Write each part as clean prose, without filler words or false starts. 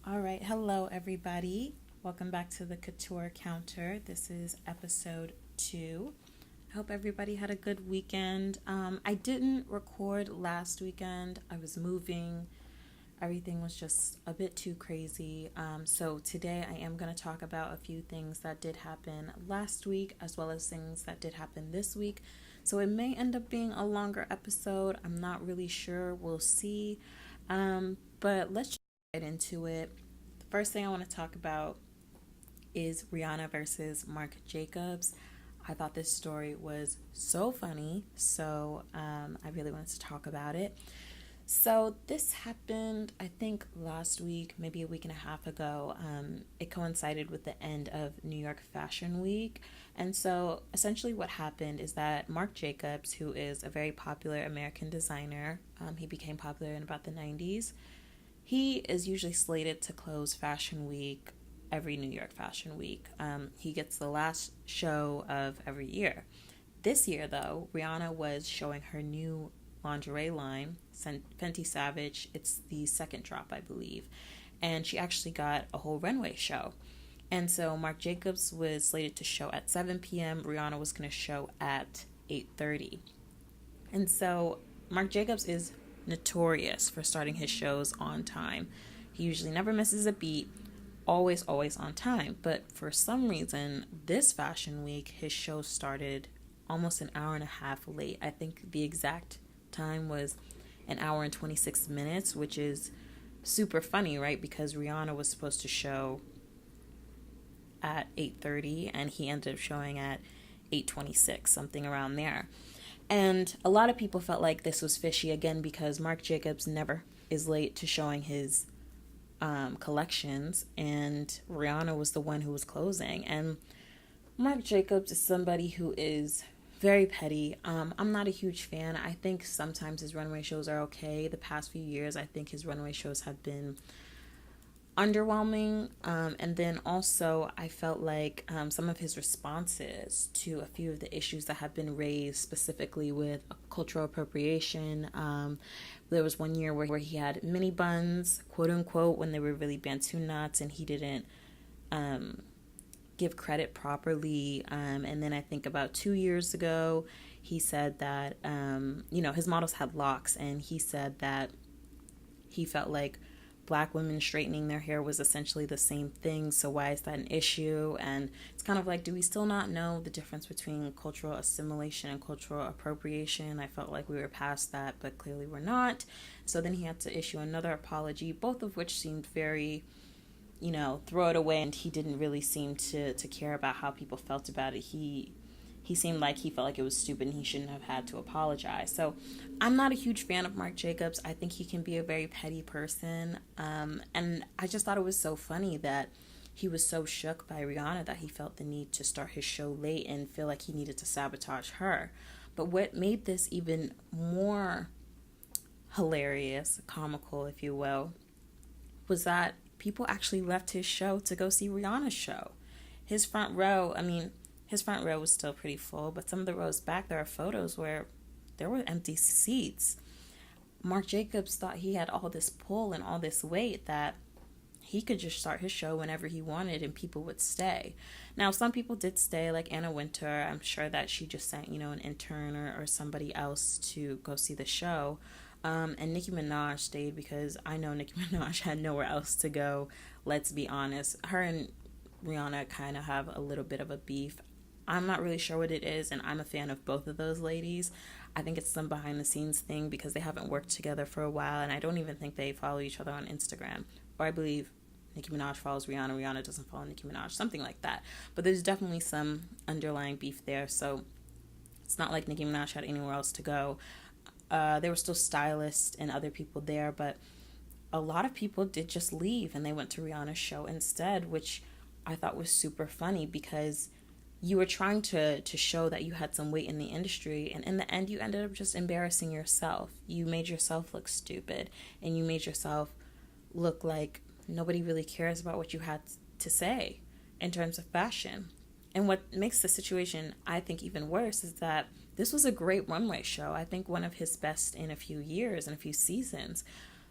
All right, hello everybody. Welcome back to the Couture Counter. This is episode 2. I hope everybody had a good weekend. I didn't record last weekend. I was moving. Everything was just a bit too crazy. So today I am going to talk about a few things that did happen last week as well as things that did happen this week. So it may end up being a longer episode. I'm not really sure. We'll see. But let's just get into it. The first thing I want to talk about is Rihanna versus Marc Jacobs. I thought this story was so funny, so I really wanted to talk about it. So this happened, I think, last week, maybe a week and a half ago. It coincided with the end of New York Fashion Week. And so essentially what happened is that Marc Jacobs, who is a very popular American designer, he became popular in about the 90s. He is usually slated to close Fashion Week every New York Fashion Week. He gets the last show of every year. This year, though, Rihanna was showing her new lingerie line, Fenty Savage. It's the second drop, I believe. And she actually got a whole runway show. And so Marc Jacobs was slated to show at 7 p.m. Rihanna was going to show at 8:30. And so Marc Jacobs is notorious for starting his shows on time. He usually never misses a beat, always on time. But for some reason, this fashion week, his show started almost an hour and a half late. I think the exact time was an hour and 26 minutes, which is super funny, right? Because Rihanna was supposed to show at 8:30 and he ended up showing at 8:26, something around there. And a lot of people felt like this was fishy again because Marc Jacobs never is late to showing his collections, and Rihanna was the one who was closing. And Marc Jacobs is somebody who is very petty. I'm not a huge fan. I think sometimes his runway shows are okay. The past few years, I think his runway shows have been underwhelming. And then also, I felt like some of his responses to a few of the issues that have been raised, specifically with cultural appropriation. There was one year where he had mini buns, quote unquote, when they were really Bantu knots, and he didn't give credit properly. And then I think about 2 years ago, he said that, his models had locks, and he said that he felt like Black women straightening their hair was essentially the same thing, so why is that an issue? And it's kind of like, do we still not know the difference between cultural assimilation and cultural appropriation? I felt like we were past that, but clearly we're not. So then he had to issue another apology, both of which seemed very, throw it away, and he didn't really seem to care about how people felt about it. He seemed like he felt like it was stupid and he shouldn't have had to apologize. So I'm not a huge fan of Marc Jacobs. I think he can be a very petty person. And I just thought it was so funny that he was so shook by Rihanna that he felt the need to start his show late and feel like he needed to sabotage her. But what made this even more hilarious, comical, if you will, was that people actually left his show to go see Rihanna's show. His front row was still pretty full, but some of the rows back, there are photos where there were empty seats. Marc Jacobs thought he had all this pull and all this weight that he could just start his show whenever he wanted and people would stay. Now, some people did stay, like Anna Wintour. I'm sure that she just sent, an intern or somebody else to go see the show. And Nicki Minaj stayed because I know Nicki Minaj had nowhere else to go. Let's be honest. Her and Rihanna kind of have a little bit of a beef. I'm not really sure what it is, and I'm a fan of both of those ladies. I think it's some behind-the-scenes thing because they haven't worked together for a while, and I don't even think they follow each other on Instagram. Or I believe Nicki Minaj follows Rihanna, Rihanna doesn't follow Nicki Minaj, something like that. But there's definitely some underlying beef there, so it's not like Nicki Minaj had anywhere else to go. There were still stylists and other people there, but a lot of people did just leave, and they went to Rihanna's show instead, which I thought was super funny because you were trying to show that you had some weight in the industry, and in the end you ended up just embarrassing yourself. You made yourself look stupid, and you made yourself look like nobody really cares about what you had to say in terms of fashion. And what makes the situation, I think, even worse is that this was a great runway show. I think one of his best in a few years, in a few seasons.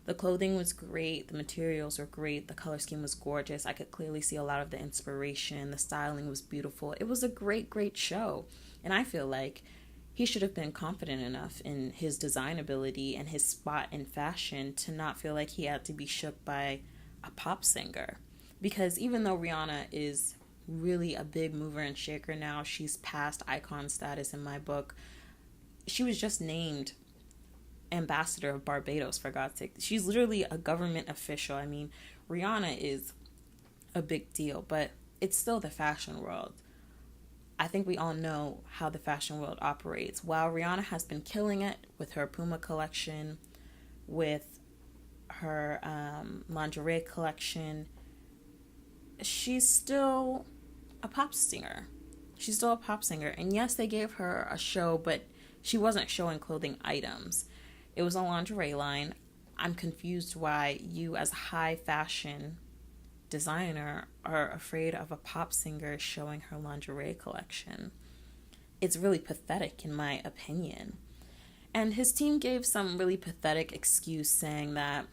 The clothing was great, the materials were great, the color scheme was gorgeous. I could clearly see a lot of the inspiration, the styling was beautiful. It was a great, great show. And I feel like he should have been confident enough in his design ability and his spot in fashion to not feel like he had to be shook by a pop singer. Because even though Rihanna is really a big mover and shaker now, she's past icon status in my book. She was just named ambassador of Barbados, for God's sake. She's literally a government official. I mean, Rihanna is a big deal, but it's still the fashion world. I think we all know how the fashion world operates. While Rihanna has been killing it with her Puma collection, with her lingerie collection, she's still a pop singer. She's still a pop singer. And yes, they gave her a show, but she wasn't showing clothing items. It was a lingerie line. I'm confused why you, as a high fashion designer, are afraid of a pop singer showing her lingerie collection. It's really pathetic, in my opinion. And his team gave some really pathetic excuse saying that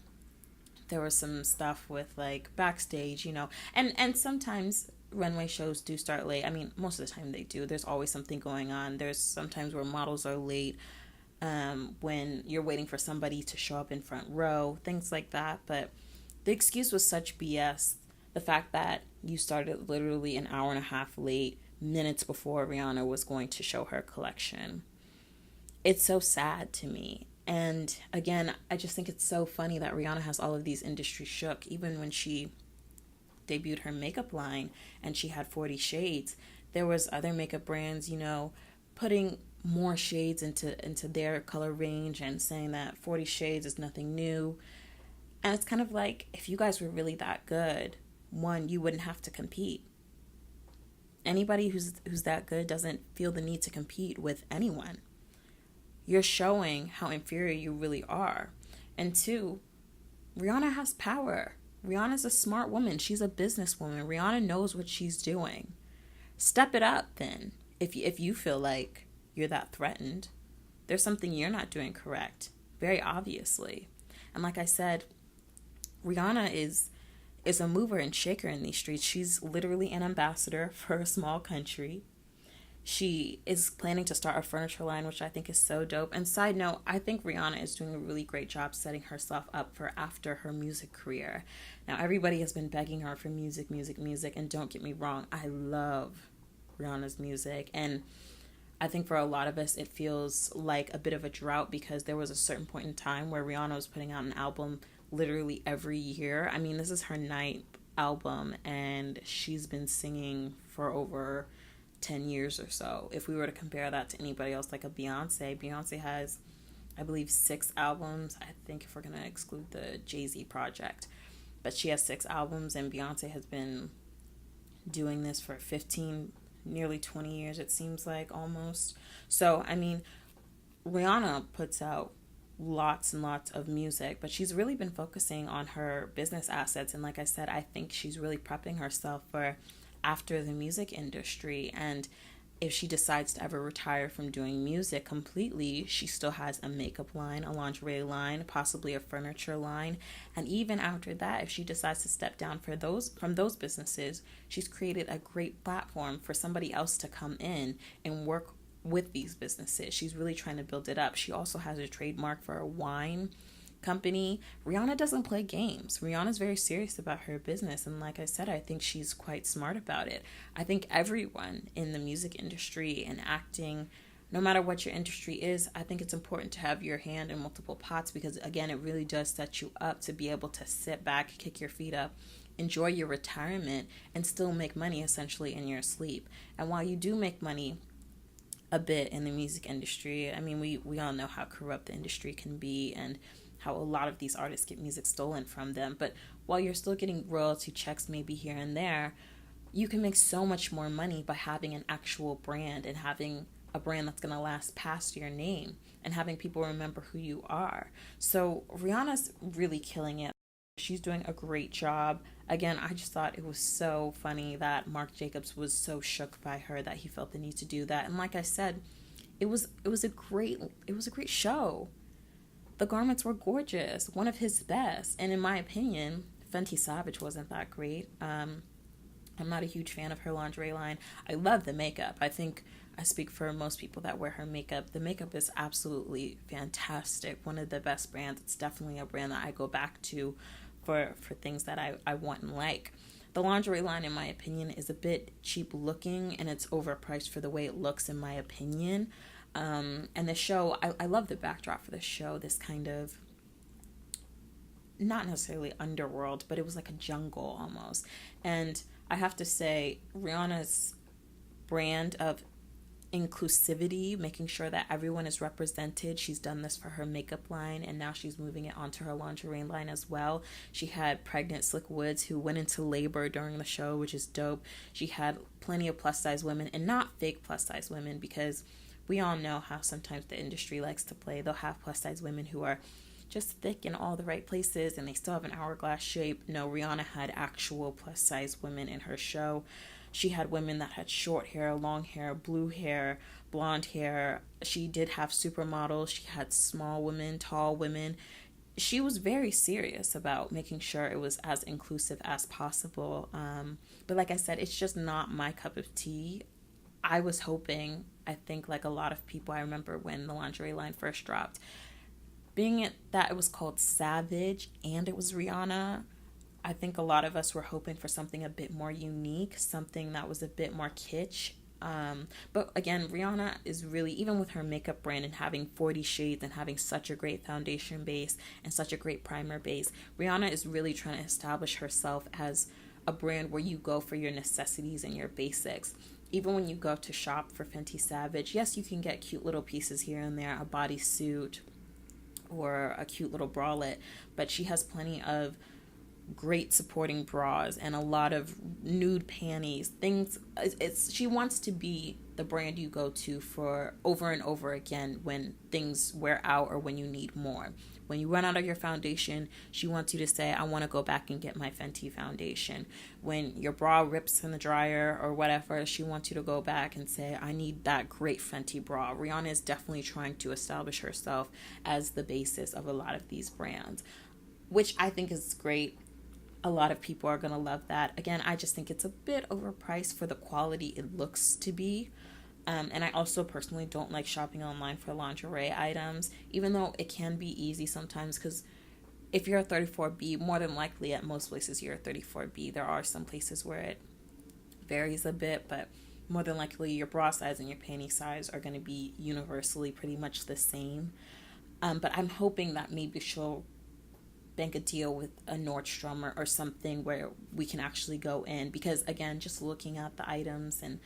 there was some stuff with like backstage, and sometimes runway shows do start late. I mean, most of the time they do. There's always something going on. There's sometimes where models are late, when you're waiting for somebody to show up in front row, things like that. But the excuse was such BS. The fact that you started literally an hour and a half late, minutes before Rihanna was going to show her collection. It's so sad to me. And again, I just think it's so funny that Rihanna has all of these industries shook. Even when she debuted her makeup line and she had 40 shades, there was other makeup brands, putting more shades into their color range and saying that 40 shades is nothing new. And it's kind of like, if you guys were really that good, one, you wouldn't have to compete. Anybody who's that good doesn't feel the need to compete with anyone. You're showing how inferior you really are. And two, Rihanna has power. Rihanna's a smart woman. She's a businesswoman. Rihanna knows what she's doing. Step it up then. If you feel like you're that threatened, there's something you're not doing correct, very obviously. And like I said, Rihanna is a mover and shaker in these streets. She's literally an ambassador for a small country. She is planning to start a furniture line, which I think is so dope. And side note, I think Rihanna is doing a really great job setting herself up for after her music career. Now, everybody has been begging her for music. And don't get me wrong, I love Rihanna's music. And I think for a lot of us, it feels like a bit of a drought because there was a certain point in time where Rihanna was putting out an album literally every year. I mean, this is her 9th album, and she's been singing for over 10 years or so. If we were to compare that to anybody else, like a Beyonce has, I believe, 6 albums. I think if we're going to exclude the Jay-Z project. But she has 6 albums, and Beyonce has been doing this for 15, nearly 20 years, it seems like, almost. So, I mean, Rihanna puts out lots and lots of music, but she's really been focusing on her business assets. And like I said, I think she's really prepping herself for after the music industry. And if she decides to ever retire from doing music completely, she still has a makeup line, a lingerie line, possibly a furniture line. And even after that, if she decides to step down from those businesses, she's created a great platform for somebody else to come in and work with these businesses. She's really trying to build it up. She also has a trademark for a wine company. Rihanna doesn't play games. Rihanna's very serious about her business, and like I said, I think she's quite smart about it. I think everyone in the music industry and acting, no matter what your industry is, I think it's important to have your hand in multiple pots because, again, it really does set you up to be able to sit back, kick your feet up, enjoy your retirement, and still make money essentially in your sleep. And while you do make money a bit in the music industry, I mean, we all know how corrupt the industry can be and how a lot of these artists get music stolen from them. But while you're still getting royalty checks maybe here and there, you can make so much more money by having an actual brand and having a brand that's going to last past your name and having people remember who you are. So Rihanna's really killing it. She's doing a great job. Again, I just thought it was so funny that Marc Jacobs was so shook by her that he felt the need to do that. And like I said, it was a great show. The garments were gorgeous, one of his best. And in my opinion, Fenty Savage wasn't that great. I'm not a huge fan of her lingerie line. I love the makeup. I think I speak for most people that wear her makeup. The makeup is absolutely fantastic. One of the best brands. It's definitely a brand that I go back to for things that I want and like. The lingerie line, in my opinion, is a bit cheap looking, and it's overpriced for the way it looks, in my opinion. And the show, I love the backdrop for the show, this kind of, not necessarily underworld, but it was like a jungle almost. And I have to say, Rihanna's brand of inclusivity, making sure that everyone is represented. She's done this for her makeup line, and now she's moving it onto her lingerie line as well. She had pregnant Slick Woods who went into labor during the show, which is dope. She had plenty of plus size women, and not fake plus size women, because we all know how sometimes the industry likes to play. They'll have plus size women who are just thick in all the right places and they still have an hourglass shape. No, Rihanna had actual plus size women in her show. She had women that had short hair, long hair, blue hair, blonde hair. She did have supermodels. She had small women, tall women. She was very serious about making sure it was as inclusive as possible. But like I said, it's just not my cup of tea. I was hoping, I think like a lot of people, I remember when the lingerie line first dropped, being it that it was called Savage and it was Rihanna, I think a lot of us were hoping for something a bit more unique, something that was a bit more kitsch. But again, Rihanna is really, even with her makeup brand and having 40 shades and having such a great foundation base and such a great primer base, Rihanna is really trying to establish herself as a brand where you go for your necessities and your basics. Even when you go to shop for Fenty Savage, yes, you can get cute little pieces here and there, a bodysuit or a cute little bralette, but she has plenty of great supporting bras and a lot of nude panties, things. She wants to be the brand you go to for over and over again when things wear out or when you need more. When you run out of your foundation, she wants you to say, I want to go back and get my Fenty foundation. When your bra rips in the dryer or whatever, she wants you to go back and say, I need that great Fenty bra. Rihanna is definitely trying to establish herself as the basis of a lot of these brands, which I think is great. A lot of people are going to love that. Again, I just think it's a bit overpriced for the quality it looks to be. And I also personally don't like shopping online for lingerie items, even though it can be easy sometimes, because if you're a 34B, more than likely at most places you're a 34B. There are some places where it varies a bit, but more than likely your bra size and your panty size are going to be universally pretty much the same. But I'm hoping that maybe she'll bank a deal with a Nordstrom or something where we can actually go in, because again, just looking at the items and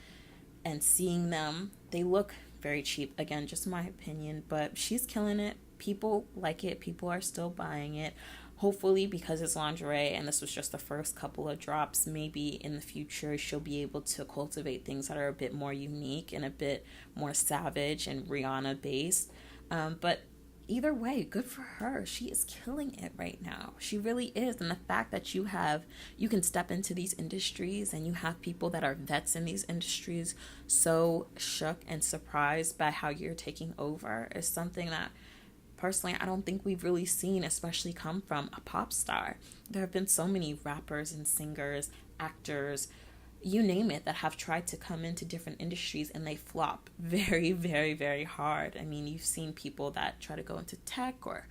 seeing them, they look very cheap. Again, just my opinion, but she's killing it. People like it. People are still buying it. Hopefully, because it's lingerie and this was just the first couple of drops, maybe in the future she'll be able to cultivate things that are a bit more unique and a bit more savage and Rihanna based. But either way, good for her. She is killing it right now. She really is. And the fact that you can step into these industries and you have people that are vets in these industries so shook and surprised by how you're taking over is something that personally I don't think we've really seen, especially come from a pop star. There have been so many rappers and singers, actors, you name it, that have tried to come into different industries and they flop very, very, very hard. I mean, you've seen people that try to go into tech or,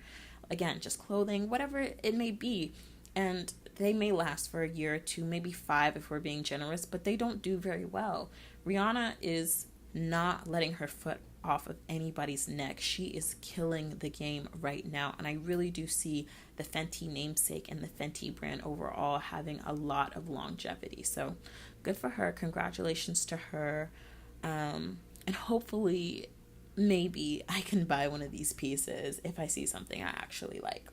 again, just clothing, whatever it may be, and they may last for a year or two, maybe 5 if we're being generous, but they don't do very well. Rihanna is not letting her foot off of anybody's neck. She is killing the game right now, and I really do see the Fenty namesake and the Fenty brand overall having a lot of longevity. So good for her. Congratulations to her. And hopefully maybe I can buy one of these pieces if I see something I actually like.